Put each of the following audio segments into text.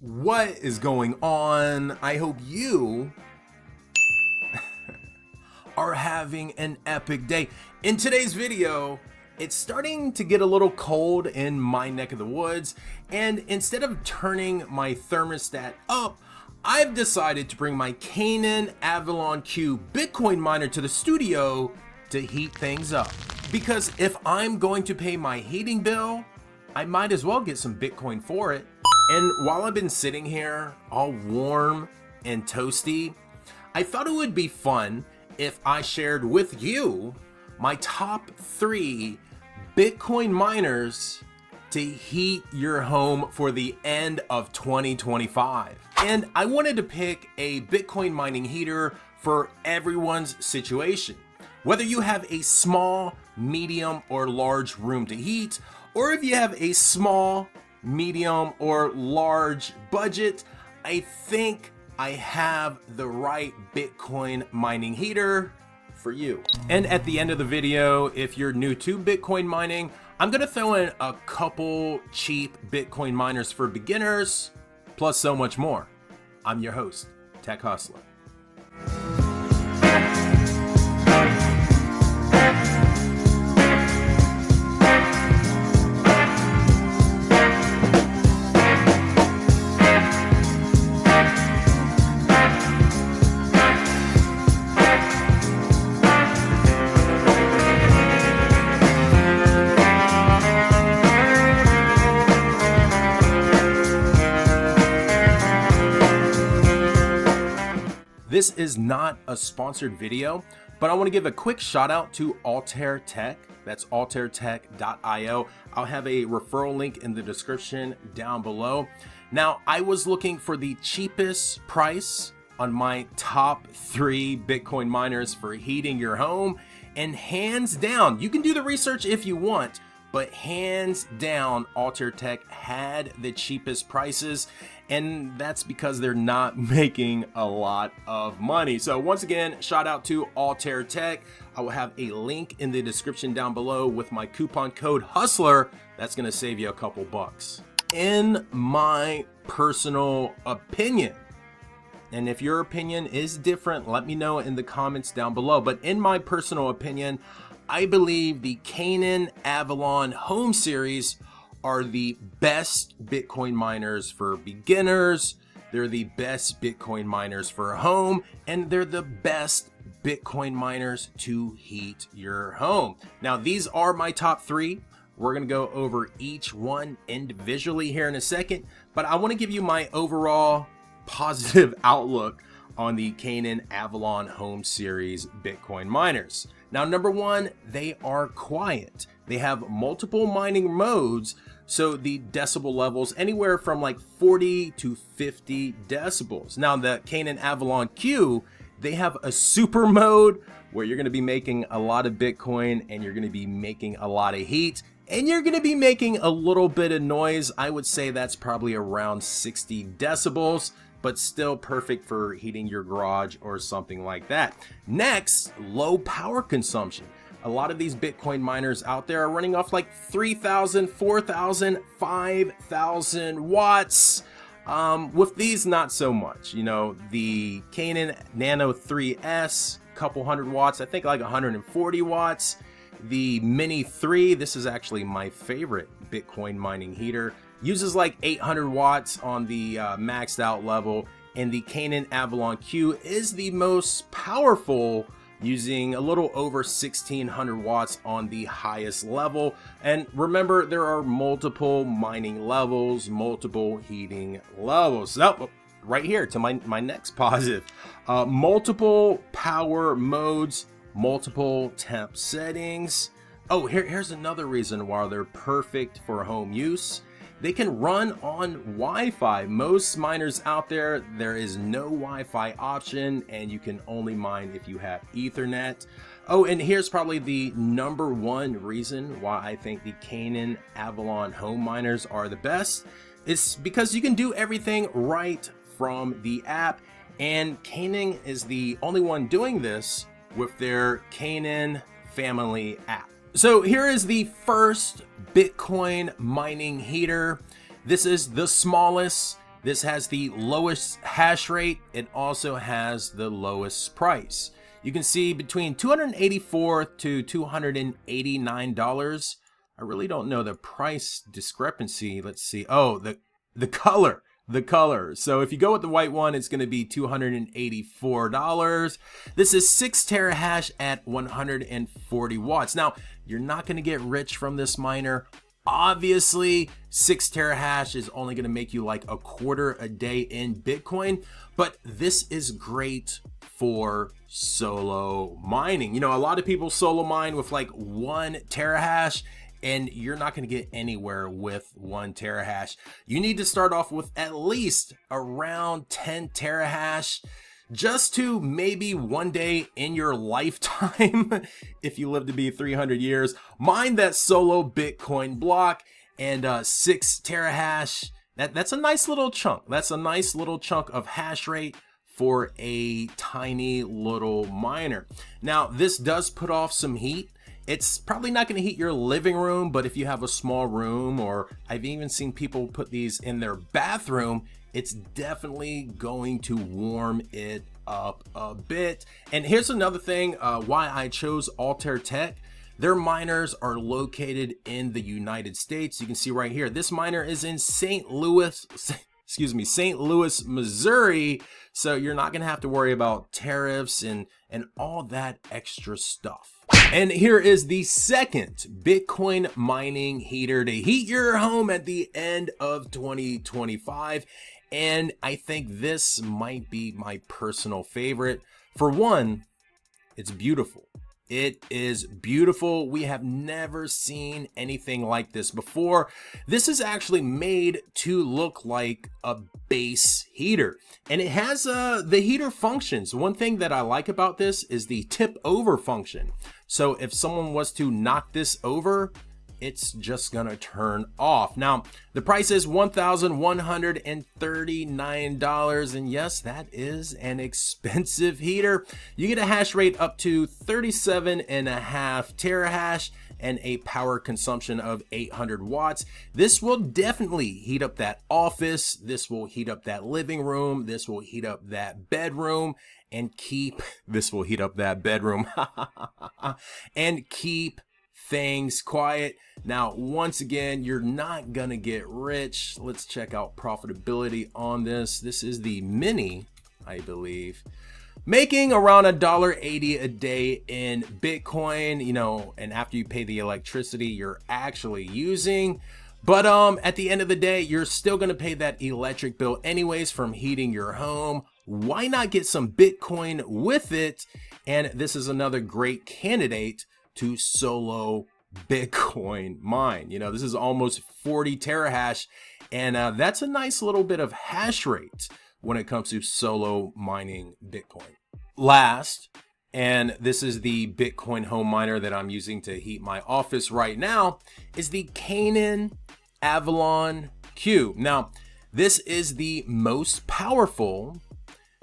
What is going on? I hope you are having an epic day. In today's video, it's starting to get a little cold in my neck of the woods, and instead of turning my thermostat up, I've decided to bring my Canaan Avalon Cube Bitcoin miner to the studio to heat things up. Because if I'm going to pay my heating bill, I might as well get some Bitcoin for it. And while I've been sitting here all warm and toasty, I thought it would be fun if I shared with you my top 3 Bitcoin miners to heat your home for the end of 2025. And I wanted to pick a Bitcoin mining heater for everyone's situation. Whether you have a small, medium, or large room to heat, or if you have a small, medium, or large budget, I think I have the right Bitcoin mining heater for you. And at the end of the video, if you're new to Bitcoin mining, I'm gonna throw in a couple cheap Bitcoin miners for beginners, plus so much more. I'm your host, Tech Hustler. This is not a sponsored video, but I want to give a quick shout out to Altair Tech. That's altairtech.io. I'll have a referral link in the description down below. Now, I was looking for the cheapest price on my top 3 Bitcoin miners for heating your home, and hands down, you can do the research if you want, but hands down, Altair Tech had the cheapest prices, and that's because they're not making a lot of money. So once again, shout out to Altair Tech. I will have a link in the description down below with my coupon code HUSTLER. That's gonna save you a couple bucks. In my personal opinion, and if your opinion is different, let me know in the comments down below, but in my personal opinion, I believe the Canaan Avalon Home series are the best Bitcoin miners for beginners. They're the best Bitcoin miners for a home, and they're the best Bitcoin miners to heat your home. Now, these are my top 3. We're gonna go over each one individually here in a second, but I wanna give you my overall positive outlook on the Canaan Avalon Home series Bitcoin miners. Now, number 1, they are quiet. They have multiple mining modes, so the decibel levels anywhere from like 40 to 50 decibels. Now, the Canaan Avalon Cube, they have a super mode where you're gonna be making a lot of Bitcoin and you're gonna be making a lot of heat and you're gonna be making a little bit of noise. I would say that's probably around 60 decibels, but still perfect for heating your garage or something like that. Next, low power consumption. A lot of these Bitcoin miners out there are running off like 3,000, 4,000, 5,000 watts. With these, not so much. You know, the Canaan Nano 3S, couple hundred watts, I think like 140 watts. The Mini 3, this is actually my favorite Bitcoin mining heater, uses like 800 watts on the maxed out level, and the Canaan Avalon Cube is the most powerful, using a little over 1,600 watts on the highest level. And remember, there are multiple mining levels, multiple heating levels. So right here to my next positive, multiple power modes, multiple temp settings. Oh, here's another reason why they're perfect for home use. They can run on Wi-Fi. Most miners out there, there is no Wi-Fi option, and you can only mine if you have Ethernet. Oh, and here's probably the number 1 reason why I think the Canaan Avalon Home miners are the best. It's because you can do everything right from the app, and Canaan is the only one doing this with their Canaan Family app. So here is the first Bitcoin mining heater. This is the smallest. This has the lowest hash rate. It also has the lowest price. You can see between $284 to $289. I really don't know the price discrepancy. Let's see. Oh, the color. The color. So if you go with the white one, it's going to be $284. This is 6 terahash at 140 watts. Now, you're not going to get rich from this miner. Obviously, 6 terahash is only going to make you like a quarter a day in Bitcoin, but this is great for solo mining. You know, a lot of people solo mine with like 1 terahash, and you're not going to get anywhere with 1 terahash. You need to start off with at least around 10 terahash just to maybe one day in your lifetime, if you live to be 300 years, mine that solo Bitcoin block. And 6 terahash, that's a nice little chunk. That's a nice little chunk of hash rate for a tiny little miner. Now, this does put off some heat. It's probably not going to heat your living room, but if you have a small room, or I've even seen people put these in their bathroom, it's definitely going to warm it up a bit. And here's another thing why I chose Altair Tech. Their miners are located in the United States. You can see right here, this miner is in St. Louis, Missouri. So you're not going to have to worry about tariffs and all that extra stuff. And here is the second Bitcoin mining heater to heat your home at the end of 2025. And I think this might be my personal favorite. For one, it's beautiful. It is beautiful. We have never seen anything like this before. This is actually made to look like a base heater, and it has the heater functions. One thing that I like about this is the tip over function. So if someone was to knock this over, it's just gonna turn off. Now, the price is $1,139, and yes, that is an expensive heater. You get a hash rate up to 37.5 terahash and a power consumption of 800 watts. This will definitely heat up that office. This will heat up that living room. This will heat up that bedroom and keep things quiet. Now, once again, you're not gonna get rich. Let's check out profitability on this. This is the Mini, I believe, making around $1.80 a day in Bitcoin, you know, and after you pay the electricity you're actually using. But at the end of the day, you're still gonna pay that electric bill anyways from heating your home. Why not get some Bitcoin with it? And this is another great candidate to solo Bitcoin mine. You know, this is almost 40 terahash, and that's a nice little bit of hash rate when it comes to solo mining Bitcoin. Last, and this is the Bitcoin home miner that I'm using to heat my office right now, is the Canaan Avalon Cube. Now, this is the most powerful,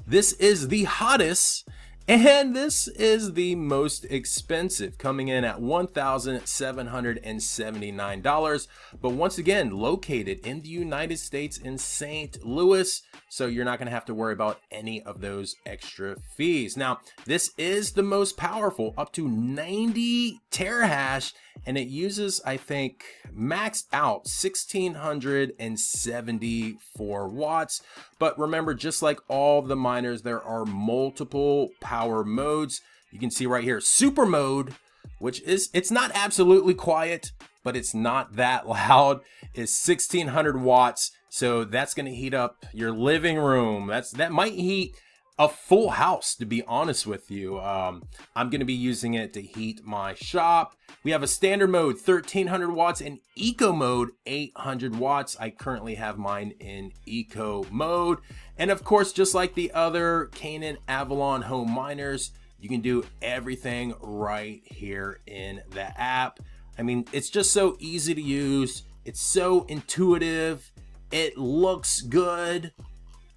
this is the hottest, and this is the most expensive, coming in at $1,779. But once again, located in the United States in St. Louis, so you're not going to have to worry about any of those extra fees. Now, this is the most powerful, up to 90 terahash, and it uses, I think, maxed out 1,674 watts. But remember, just like all the miners, there are multiple power modes. You can see right here, super mode, which is, it's not absolutely quiet, but it's not that loud, is 1,600 watts. So that's going to heat up your living room. That might heat a full house, to be honest with you. I'm going to be using it to heat my shop. We have a standard mode, 1,300 watts, and eco mode, 800 watts. I currently have mine in eco mode. And of course, just like the other Canaan Avalon Home miners, you can do everything right here in the app. I mean, it's just so easy to use. It's so intuitive. It looks good,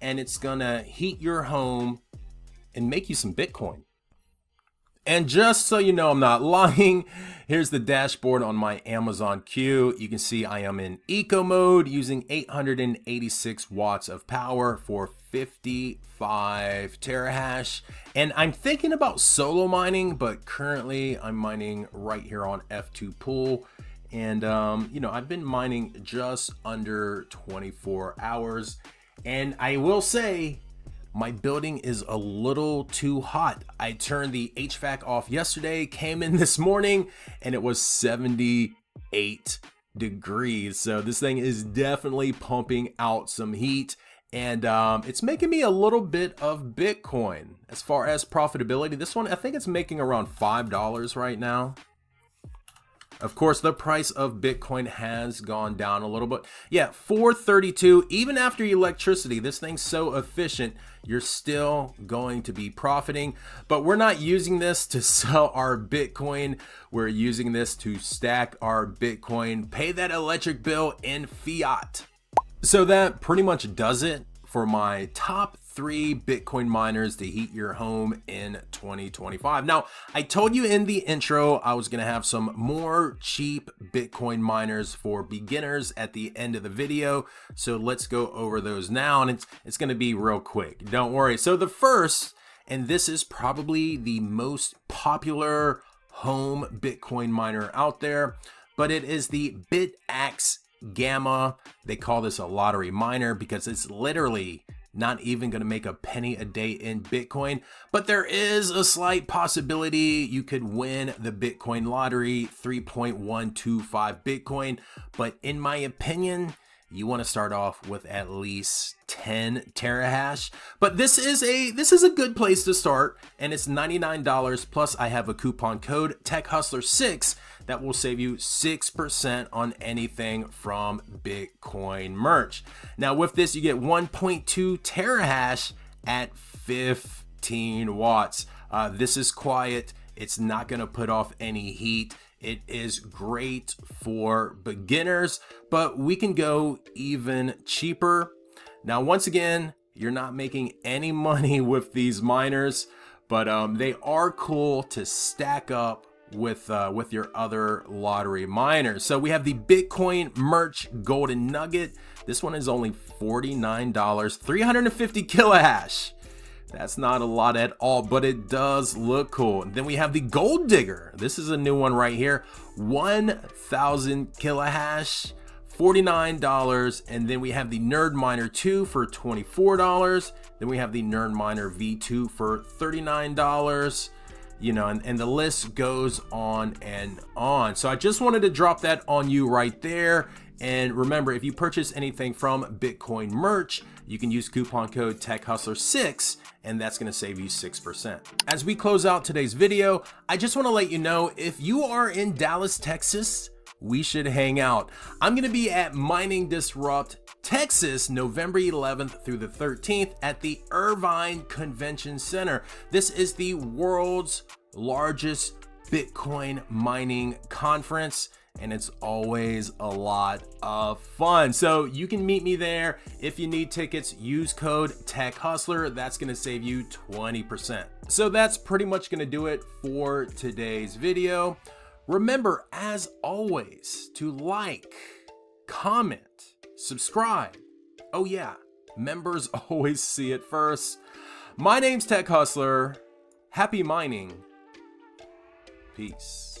and it's gonna heat your home and make you some Bitcoin. And just so you know I'm not lying, here's the dashboard on my Amazon Cube. You can see I am in eco mode using 886 watts of power for 55 terahash. And I'm thinking about solo mining, but currently I'm mining right here on F2 pool. And you know, I've been mining just under 24 hours. And I will say, my building is a little too hot. I turned the HVAC off yesterday, came in this morning, and it was 78 degrees. So this thing is definitely pumping out some heat, and it's making me a little bit of Bitcoin. As far as profitability, this one, I think it's making around $5 right now. Of course, the price of Bitcoin has gone down a little bit. Yeah, 432. Even after electricity, this thing's so efficient, you're still going to be profiting. But we're not using this to sell our Bitcoin. We're using this to stack our Bitcoin, pay that electric bill in fiat. So that pretty much does it for my top 3 Bitcoin miners to heat your home in 2025. Now, I told you in the intro I was going to have some more cheap Bitcoin miners for beginners at the end of the video. So let's go over those now, and it's going to be real quick. Don't worry. So the first, and this is probably the most popular home Bitcoin miner out there, but it is the BitAxe Gamma. They call this a lottery miner because it's literally not even going to make a penny a day in Bitcoin, but there is a slight possibility you could win the Bitcoin lottery, 3.125 Bitcoin. But in my opinion, you want to start off with at least 10 terahash. But this is a good place to start, and it's $99 plus I have a coupon code TechHustler6 that will save you 6% on anything from Bitcoin merch. Now with this, you get 1.2 terahash at 15 watts. This is quiet. It's not going to put off any heat. It is great for beginners, but we can go even cheaper. Now, once again, you're not making any money with these miners, but they are cool to stack up with your other lottery miners. So we have the Bitcoin Merch Golden Nugget. This one is only $49, 350 kilohash. That's not a lot at all, but it does look cool. And then we have the Gold Digger. This is a new one right here, 1,000 kilohash, $49. And then we have the Nerd Miner 2 for $24. Then we have the Nerd Miner V2 for $39. You know, and the list goes on and on. So I just wanted to drop that on you right there. And remember, if you purchase anything from Bitcoin Merch, you can use coupon code TechHustler6, and that's going to save you 6%. As we close out today's video, I just want to let you know, if you are in Dallas, Texas, we should hang out. I'm going to be at Mining Disrupt Texas, November 11th through the 13th at the Irvine Convention Center. This is the world's largest Bitcoin mining conference, and it's always a lot of fun. So you can meet me there. If you need tickets, use code TechHustler. That's going to save you 20%. So that's pretty much going to do it for today's video. Remember, as always, to like, comment, subscribe. Oh yeah, members always see it first. My name's Tech Hustler. Happy mining. Peace.